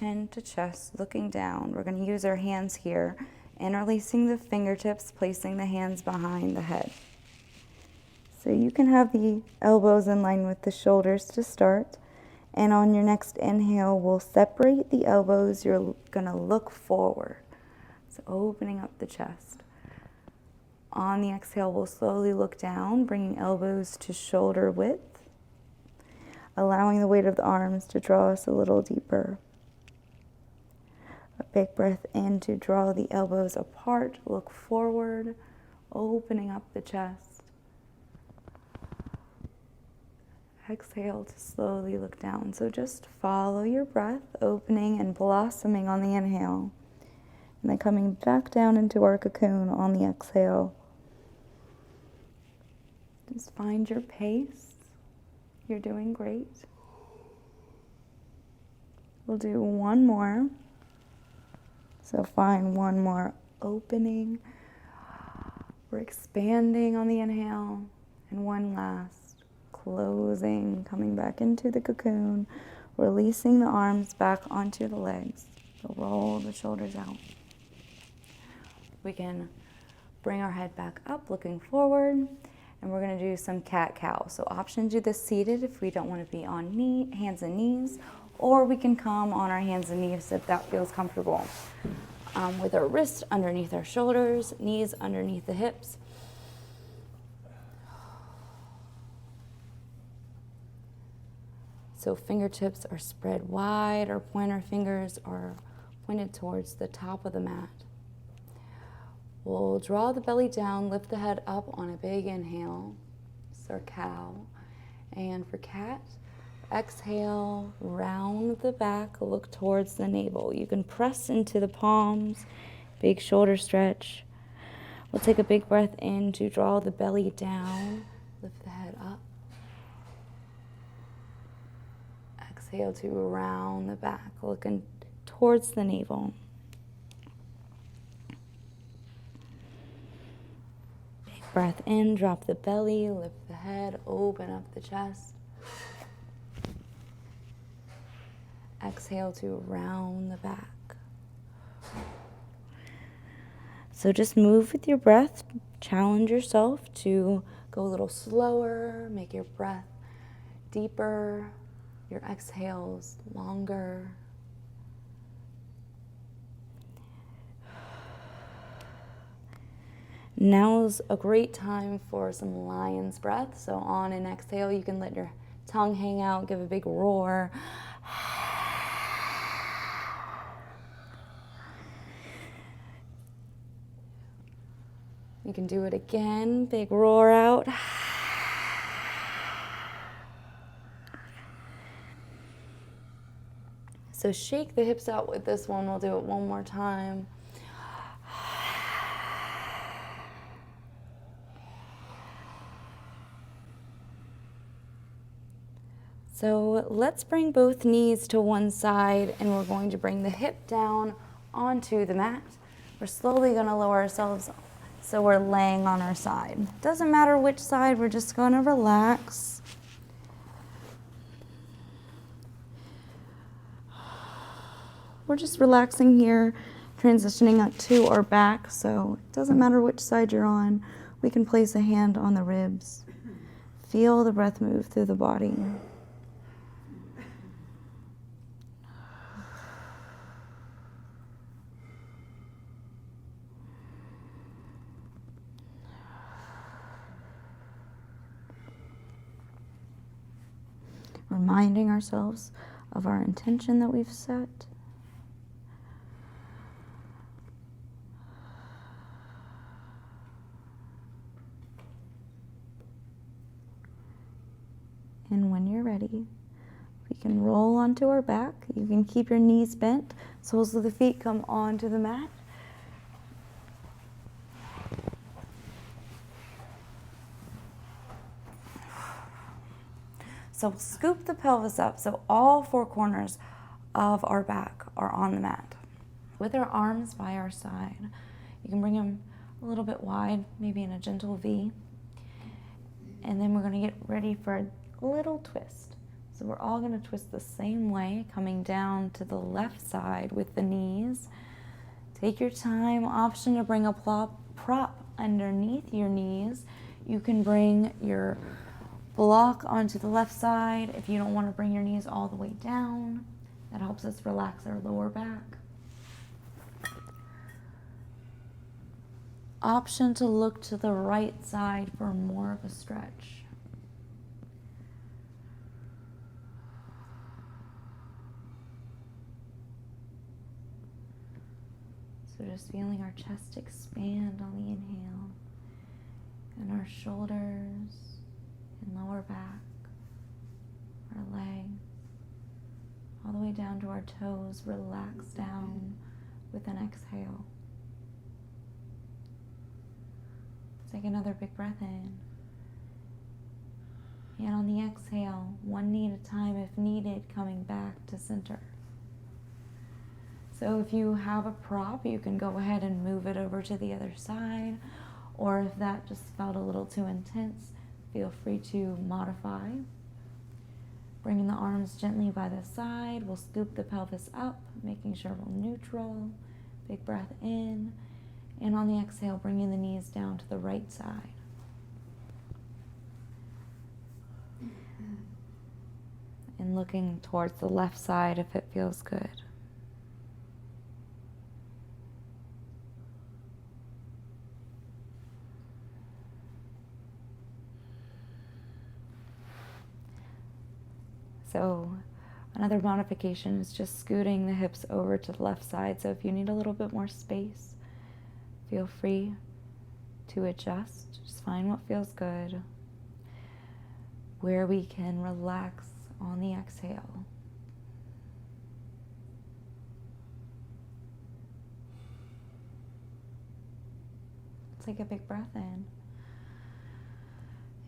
chin to chest, looking down. We're going to use our hands here, interlacing the fingertips, placing the hands behind the head. So you can have the elbows in line with the shoulders to start. And on your next inhale, we'll separate the elbows. You're going to look forward. So opening up the chest. On the exhale, we'll slowly look down, bringing elbows to shoulder width, allowing the weight of the arms to draw us a little deeper. A big breath in to draw the elbows apart, look forward, opening up the chest. Exhale to slowly look down. So just follow your breath, opening and blossoming on the inhale, and then coming back down into our cocoon on the exhale. Just find your pace. You're doing great. We'll do one more. So find one more opening. We're expanding on the inhale. And one last closing, coming back into the cocoon, releasing the arms back onto the legs. So roll the shoulders out. We can bring our head back up, looking forward. And we're going to do some cat-cow. So option do this seated if we don't want to be on hands and knees, or we can come on our hands and knees if that feels comfortable. With our wrists underneath our shoulders, knees underneath the hips. So fingertips are spread wide, our pointer fingers are pointed towards the top of the mat. We'll draw the belly down, lift the head up on a big inhale. It's our cow. And for cat, exhale, round the back, look towards the navel. You can press into the palms, big shoulder stretch. We'll take a big breath in to draw the belly down, lift the head up. Exhale to round the back, looking towards the navel. Breath in, drop the belly, lift the head, open up the chest. Exhale to round the back. So just move with your breath. Challenge yourself to go a little slower, make your breath deeper, your exhales longer. Now's a great time for some lion's breath. So on an exhale, you can let your tongue hang out, give a big roar. You can do it again, big roar out. So shake the hips out with this one. We'll do it one more time. So let's bring both knees to one side, and we're going to bring the hip down onto the mat. We're slowly going to lower ourselves so we're laying on our side. Doesn't matter which side, we're just going to relax. We're just relaxing here, transitioning to our back, so it doesn't matter which side you're on. We can place a hand on the ribs. Feel the breath move through the body. Reminding ourselves of our intention that we've set. And when you're ready, we can roll onto our back. You can keep your knees bent, soles of the feet come onto the mat. So scoop the pelvis up so all four corners of our back are on the mat. With our arms by our side, you can bring them a little bit wide, maybe in a gentle V. And then we're going to get ready for a little twist. So we're all going to twist the same way, coming down to the left side with the knees. Take your time. Option to bring a prop underneath your knees. You can bring your block onto the left side if you don't want to bring your knees all the way down. That helps us relax our lower back. Option to look to the right side for more of a stretch. So just feeling our chest expand on the inhale, and our shoulders and lower back, our legs, all the way down to our toes, relax down with an exhale. Take another big breath in. And on the exhale, one knee at a time if needed, coming back to center. So if you have a prop, you can go ahead and move it over to the other side. Or if that just felt a little too intense, feel free to modify. Bringing the arms gently by the side, we'll scoop the pelvis up, making sure we're neutral. Big breath in. And on the exhale, bringing the knees down to the right side. And looking towards the left side if it feels good. So another modification is just scooting the hips over to the left side. So if you need a little bit more space, feel free to adjust. Just find what feels good. Where we can relax on the exhale. Take a big breath in.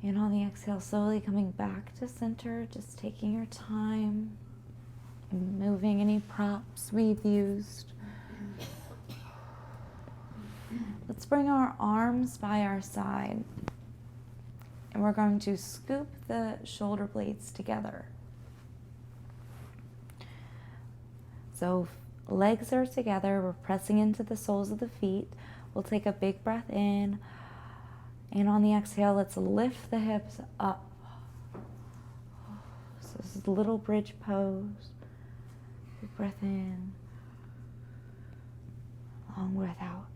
And on the exhale, slowly coming back to center, just taking your time, moving any props we've used. Let's bring our arms by our side, and we're going to scoop the shoulder blades together. So legs are together, we're pressing into the soles of the feet. We'll take a big breath in, and on the exhale, let's lift the hips up. So this is a little bridge pose. Big breath in, long breath out.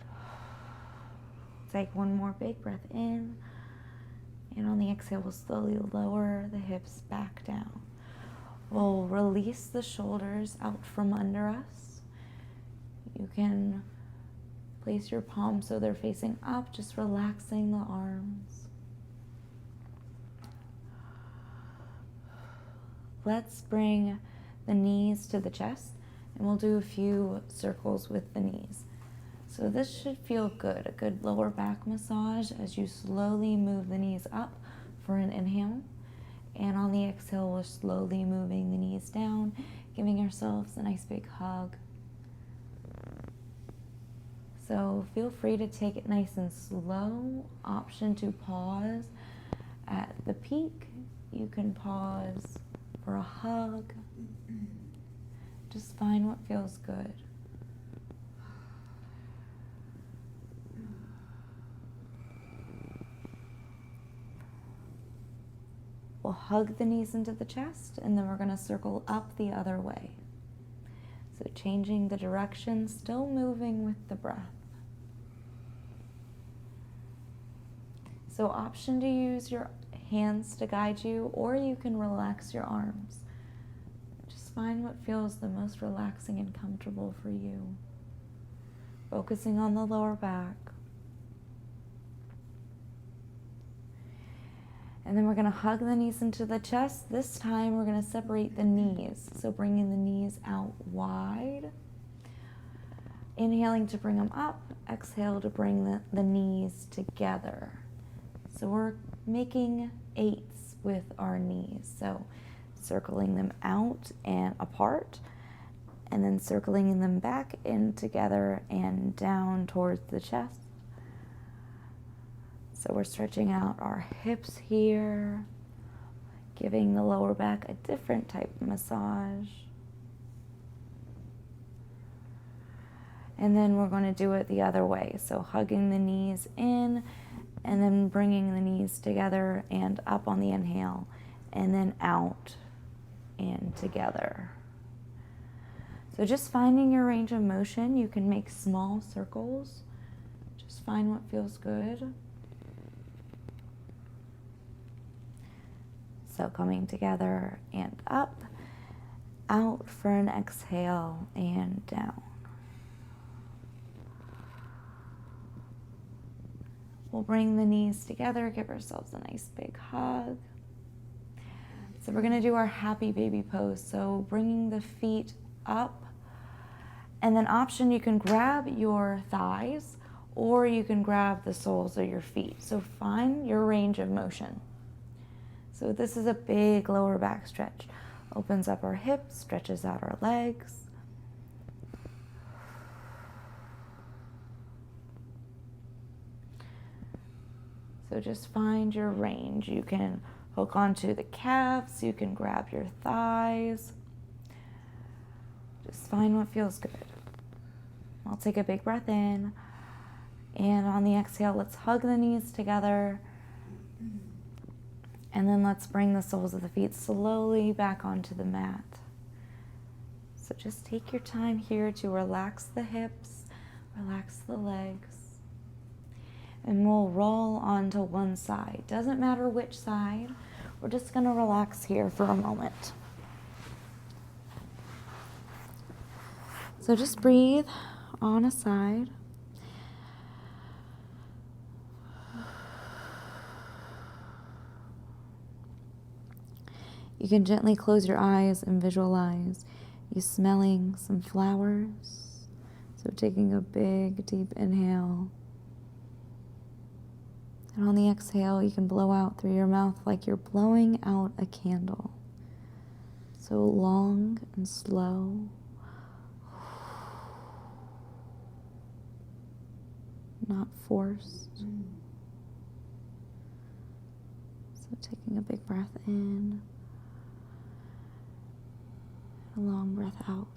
Take one more big breath in, and on the exhale, we'll slowly lower the hips back down. We'll release the shoulders out from under us. You can place your palms so they're facing up, just relaxing the arms. Let's bring the knees to the chest, and we'll do a few circles with the knees. So this should feel good, a good lower back massage as you slowly move the knees up for an inhale. And on the exhale, we're slowly moving the knees down, giving ourselves a nice big hug. So feel free to take it nice and slow. Option to pause at the peak. You can pause for a hug. Just find what feels good. We'll hug the knees into the chest, and then we're going to circle up the other way. So changing the direction, still moving with the breath. So option to use your hands to guide you, or you can relax your arms. Just find what feels the most relaxing and comfortable for you. Focusing on the lower back. And then we're going to hug the knees into the chest. This time we're going to separate the knees. So bringing the knees out wide. Inhaling to bring them up. Exhale to bring the knees together. So we're making eights with our knees. So circling them out and apart. And then circling them back in together and down towards the chest. So we're stretching out our hips here, giving the lower back a different type of massage. And then we're going to do it the other way. So hugging the knees in and then bringing the knees together and up on the inhale and then out and together. So just finding your range of motion. You can make small circles. Just find what feels good. So coming together and up, out for an exhale and down. We'll bring the knees together, give ourselves a nice big hug. So we're going to do our happy baby pose. So bringing the feet up, and then option, you can grab your thighs or you can grab the soles of your feet. So find your range of motion. So this is a big lower back stretch. Opens up our hips, stretches out our legs. So just find your range. You can hook onto the calves, you can grab your thighs. Just find what feels good. I'll take a big breath in. And on the exhale, let's hug the knees together. And then let's bring the soles of the feet slowly back onto the mat. So just take your time here to relax the hips, relax the legs. And we'll roll onto one side. Doesn't matter which side. We're just going to relax here for a moment. So just breathe on a side. You can gently close your eyes and visualize you smelling some flowers. So taking a big, deep inhale. And on the exhale, you can blow out through your mouth like you're blowing out a candle. So long and slow. Not forced. So taking a big breath in. A long breath out.